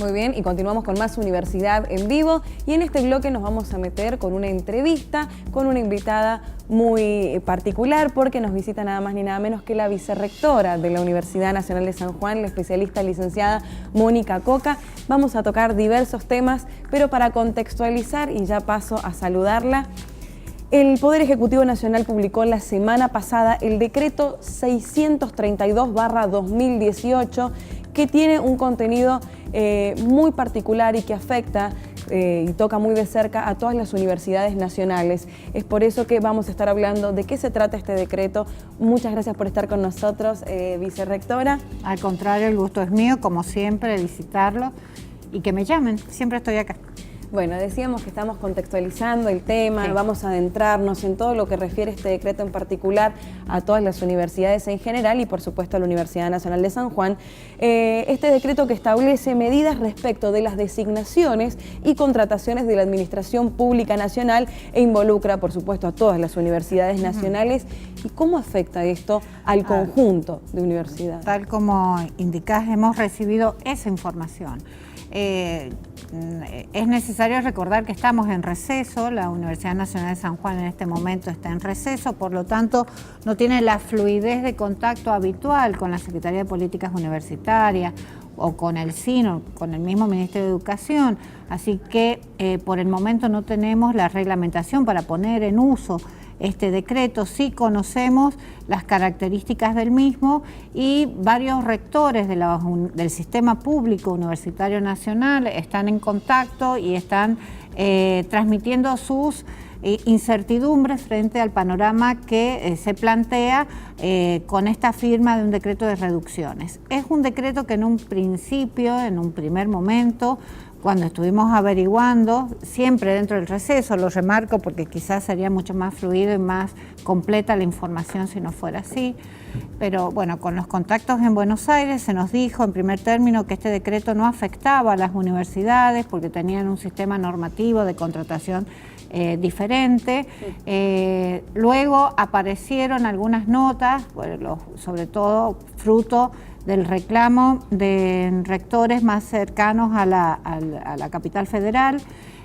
Muy bien, y continuamos con más Universidad en Vivo, y en este bloque nos vamos a meter con una entrevista con una invitada muy particular, porque nos visita nada más ni nada menos que la vicerrectora de la Universidad Nacional de San Juan, la especialista licenciada Mónica Coca. Vamos a tocar diversos temas, pero para contextualizar, y ya paso a saludarla, el Poder Ejecutivo Nacional publicó la semana pasada el decreto 632/2018, que tiene un contenido muy particular y que afecta y toca muy de cerca a todas las universidades nacionales. Es por eso que vamos a estar hablando de qué se trata este decreto. Muchas gracias por estar con nosotros, vicerrectora. Al contrario, el gusto es mío, como siempre, visitarlo y que me llamen. Siempre estoy acá. Bueno, decíamos que estamos contextualizando el tema, sí. Vamos a adentrarnos en todo lo que refiere este decreto en particular a todas las universidades en general y por supuesto a la Universidad Nacional de San Juan. Este decreto que establece medidas respecto de las designaciones y contrataciones de la Administración Pública Nacional e involucra por supuesto a todas las universidades nacionales. ¿Y cómo afecta esto al conjunto de universidades? Tal como indicás, hemos recibido esa información. Es necesario recordar que estamos en receso, la Universidad Nacional de San Juan en este momento está en receso, por lo tanto no tiene la fluidez de contacto habitual con la Secretaría de Políticas Universitarias o con el SINO, con el mismo Ministerio de Educación, así que por el momento no tenemos la reglamentación para poner en uso este decreto. Sí conocemos las características del mismo y varios rectores del sistema público universitario nacional están en contacto y están transmitiendo sus incertidumbres frente al panorama que se plantea con esta firma de un decreto de reducciones. Es un decreto que en un principio, en un primer momento, cuando estuvimos averiguando, siempre dentro del receso, lo remarco porque quizás sería mucho más fluido y más completa la información si no fuera así, pero bueno, con los contactos en Buenos Aires se nos dijo en primer término que este decreto no afectaba a las universidades porque tenían un sistema normativo de contratación diferente. Luego aparecieron algunas notas, bueno, sobre todo fruto del reclamo de rectores más cercanos a la capital federal.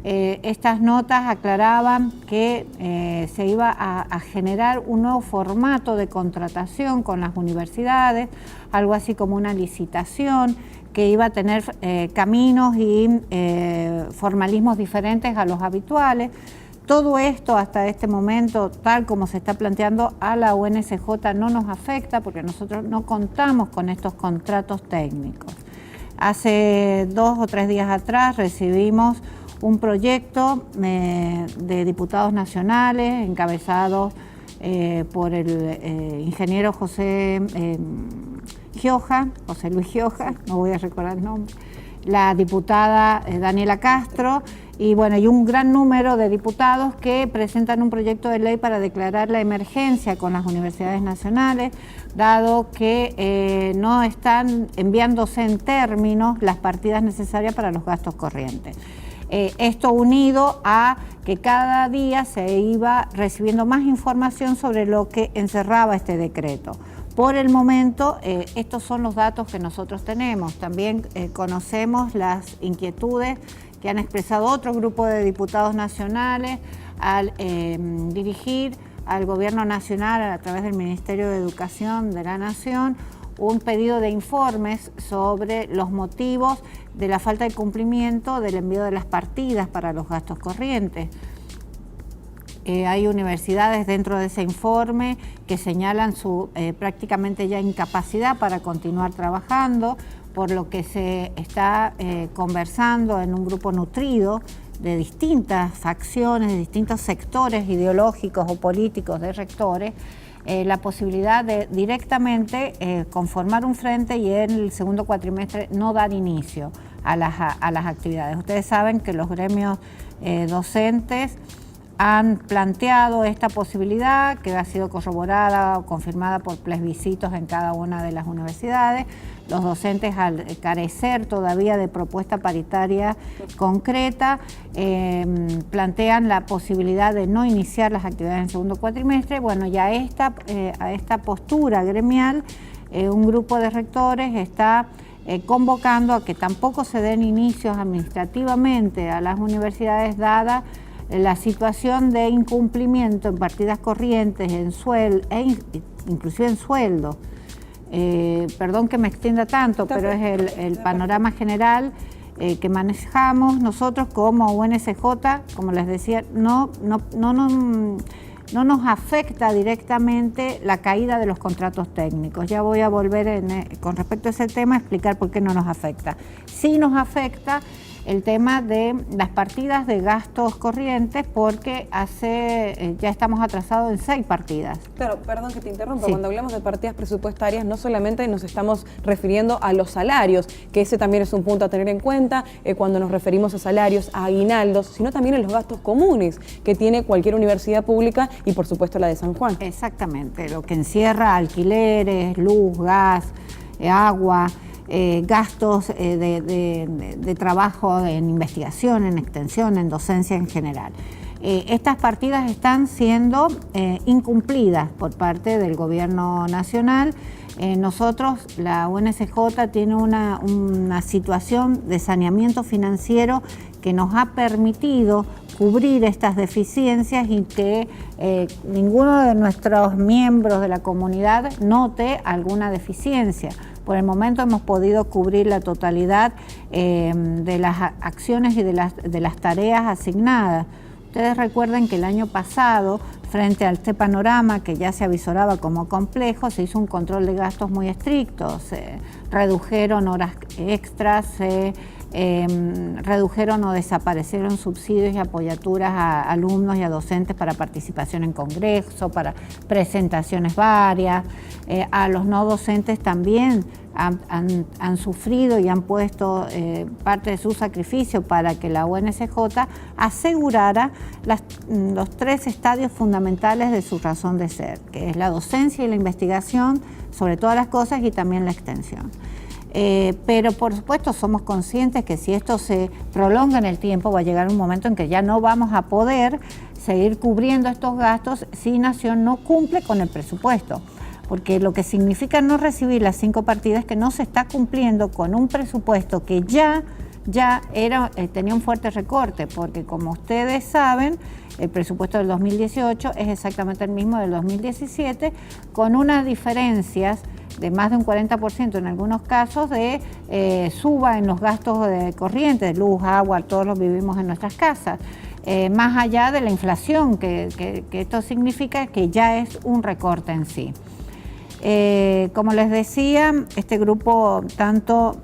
Estas notas aclaraban que se iba a generar un nuevo formato de contratación con las universidades, algo así como una licitación que iba a tener caminos y formalismos diferentes a los habituales. Todo esto hasta este momento, tal como se está planteando a la UNSJ, no nos afecta porque nosotros no contamos con estos contratos técnicos. Hace 2 o 3 días atrás recibimos un proyecto de diputados nacionales encabezados por el ingeniero José Luis Gioja, no voy a recordar el nombre, la diputada Daniela Castro, y bueno, hay un gran número de diputados que presentan un proyecto de ley para declarar la emergencia con las universidades nacionales, dado que no están enviándose en términos las partidas necesarias para los gastos corrientes. Esto unido a que cada día se iba recibiendo más información sobre lo que encerraba este decreto. Por el momento, estos son los datos que nosotros tenemos. También conocemos las inquietudes que han expresado otro grupo de diputados nacionales al dirigir al Gobierno Nacional a través del Ministerio de Educación de la Nación un pedido de informes sobre los motivos de la falta de cumplimiento del envío de las partidas para los gastos corrientes. Hay universidades dentro de ese informe que señalan su prácticamente ya incapacidad para continuar trabajando, por lo que se está conversando en un grupo nutrido de distintas facciones, de distintos sectores ideológicos o políticos de rectores, la posibilidad de directamente conformar un frente y en el segundo cuatrimestre no dar inicio a las actividades. Ustedes saben que los gremios docentes han planteado esta posibilidad que ha sido corroborada o confirmada por plebiscitos en cada una de las universidades. Los docentes, al carecer todavía de propuesta paritaria concreta, plantean la posibilidad de no iniciar las actividades en el segundo cuatrimestre. Bueno, y a esta postura gremial, un grupo de rectores está convocando a que tampoco se den inicios administrativamente a las universidades dada la situación de incumplimiento en partidas corrientes, inclusive en sueldo. Perdón que me extienda tanto, pero es el panorama general que manejamos nosotros como UNSJ. Como les decía, no nos afecta directamente la caída de los contratos técnicos. Ya voy a volver con respecto a ese tema a explicar por qué no nos afecta. Sí nos afecta el tema de las partidas de gastos corrientes porque ya estamos atrasados en 6 partidas. Claro, perdón que te interrumpa, cuando hablamos de partidas presupuestarias no solamente nos estamos refiriendo a los salarios, que ese también es un punto a tener en cuenta cuando nos referimos a salarios, a aguinaldos, sino también en los gastos comunes que tiene cualquier universidad pública y por supuesto la de San Juan. Exactamente, lo que encierra alquileres, luz, gas, agua, gastos de trabajo en investigación, en extensión, en docencia en general. Estas partidas están siendo incumplidas por parte del Gobierno Nacional. Nosotros, la UNSJ, tiene una situación de saneamiento financiero que nos ha permitido cubrir estas deficiencias y que ninguno de nuestros miembros de la comunidad note alguna deficiencia. Por el momento hemos podido cubrir la totalidad de las acciones y de las tareas asignadas. Ustedes recuerden que el año pasado, frente a este panorama que ya se avisoraba como complejo, se hizo un control de gastos muy estricto. Se redujeron horas extras, se redujeron o desaparecieron subsidios y apoyaturas a alumnos y a docentes para participación en congreso, para presentaciones varias. A los no docentes también han sufrido y han puesto parte de su sacrificio para que la UNSJ asegurara los 3 estadios fundamentales de su razón de ser, que es la docencia y la investigación sobre todas las cosas y también la extensión. Pero por supuesto somos conscientes que si esto se prolonga en el tiempo va a llegar un momento en que ya no vamos a poder seguir cubriendo estos gastos si Nación no cumple con el presupuesto. Porque lo que significa no recibir las 5 partidas es que no se está cumpliendo con un presupuesto que ya tenía un fuerte recorte, porque como ustedes saben, el presupuesto del 2018 es exactamente el mismo del 2017, con unas diferencias de más de un 40% en algunos casos de suba en los gastos de corriente, de luz, agua, todos los vivimos en nuestras casas. Más allá de la inflación que esto significa, que ya es un recorte en sí. Como les decía, este grupo, tanto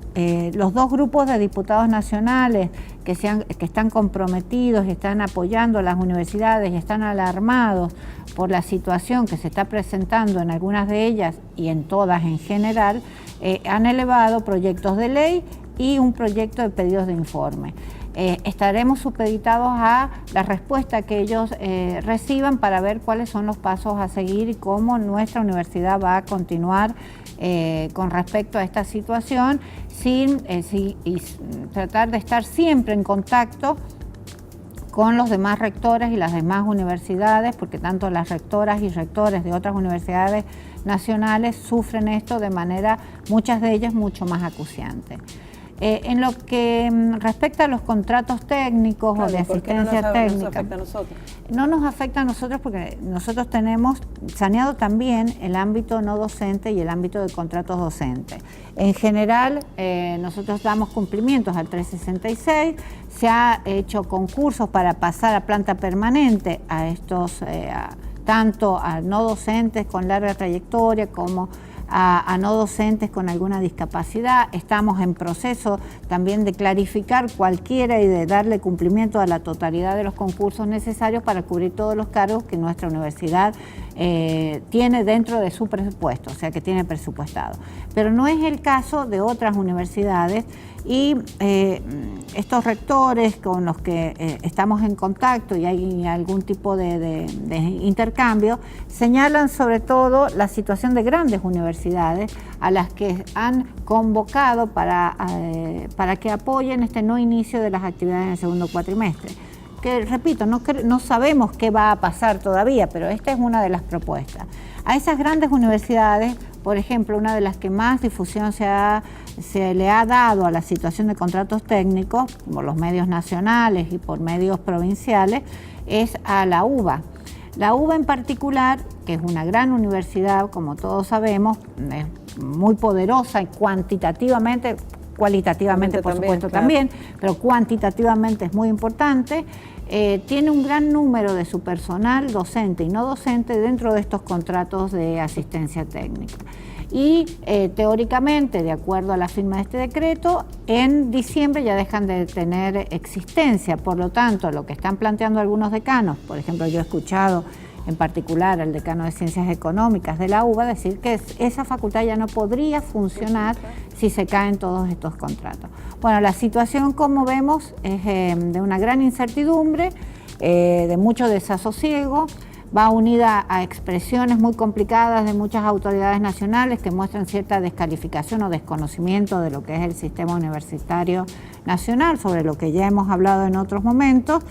los 2 grupos de diputados nacionales que están comprometidos y están apoyando a las universidades y están alarmados por la situación que se está presentando en algunas de ellas y en todas en general, han elevado proyectos de ley y un proyecto de pedidos de informe. Estaremos supeditados a la respuesta que ellos reciban para ver cuáles son los pasos a seguir y cómo nuestra universidad va a continuar con respecto a esta situación y tratar de estar siempre en contacto con los demás rectores y las demás universidades, porque tanto las rectoras y rectores de otras universidades nacionales sufren esto de manera, muchas de ellas, mucho más acuciante. En lo que respecta a los contratos técnicos o de asistencia técnica, ¿nos afecta a nosotros? No nos afecta a nosotros porque nosotros tenemos saneado también el ámbito no docente y el ámbito de contratos docentes. En general, nosotros damos cumplimientos al 366, se ha hecho concursos para pasar a planta permanente a estos, tanto a no docentes con larga trayectoria como a no docentes con alguna discapacidad. Estamos en proceso también de clarificar cualquiera y de darle cumplimiento a la totalidad de los concursos necesarios para cubrir todos los cargos que nuestra universidad tiene dentro de su presupuesto, o sea que tiene presupuestado. Pero no es el caso de otras universidades y estos rectores con los que estamos en contacto y hay algún tipo de intercambio, señalan sobre todo la situación de grandes universidades a las que han convocado para que apoyen este no inicio de las actividades en el segundo cuatrimestre. Que repito, no sabemos qué va a pasar todavía, pero esta es una de las propuestas. A esas grandes universidades, por ejemplo, una de las que más difusión se ha se le ha dado a la situación de contratos técnicos, por los medios nacionales y por medios provinciales, es a la UBA. La UBA en particular, que es una gran universidad, como todos sabemos, es muy poderosa y cuantitativamente, cualitativamente por supuesto también, pero cuantitativamente es muy importante. Tiene un gran número de su personal docente y no docente dentro de estos contratos de asistencia técnica. Y teóricamente, de acuerdo a la firma de este decreto, en diciembre ya dejan de tener existencia. Por lo tanto, lo que están planteando algunos decanos, por ejemplo, yo he escuchado en particular al decano de Ciencias Económicas de la UBA decir que esa facultad ya no podría funcionar si se caen todos estos contratos. Bueno, la situación, como vemos, es de una gran incertidumbre, de mucho desasosiego. Va unida a expresiones muy complicadas de muchas autoridades nacionales que muestran cierta descalificación o desconocimiento de lo que es el sistema universitario nacional, sobre lo que ya hemos hablado en otros momentos.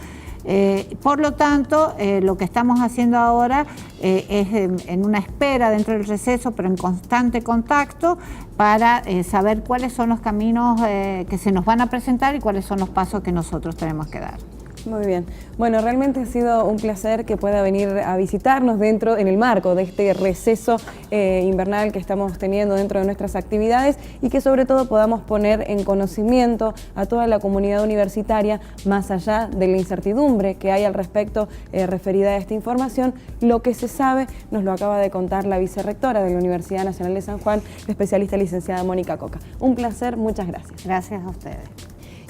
Por lo tanto, lo que estamos haciendo ahora es en una espera dentro del receso, pero en constante contacto para saber cuáles son los caminos que se nos van a presentar y cuáles son los pasos que nosotros tenemos que dar. Muy bien. Bueno, realmente ha sido un placer que pueda venir a visitarnos en el marco de este receso invernal que estamos teniendo dentro de nuestras actividades y que sobre todo podamos poner en conocimiento a toda la comunidad universitaria, más allá de la incertidumbre que hay al respecto referida a esta información. Lo que se sabe nos lo acaba de contar la vicerrectora de la Universidad Nacional de San Juan, la especialista licenciada Mónica Coca. Un placer, muchas gracias. Gracias a ustedes.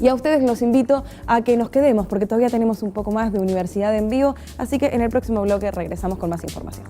Y a ustedes los invito a que nos quedemos porque todavía tenemos un poco más de Universidad en Vivo, así que en el próximo bloque regresamos con más información.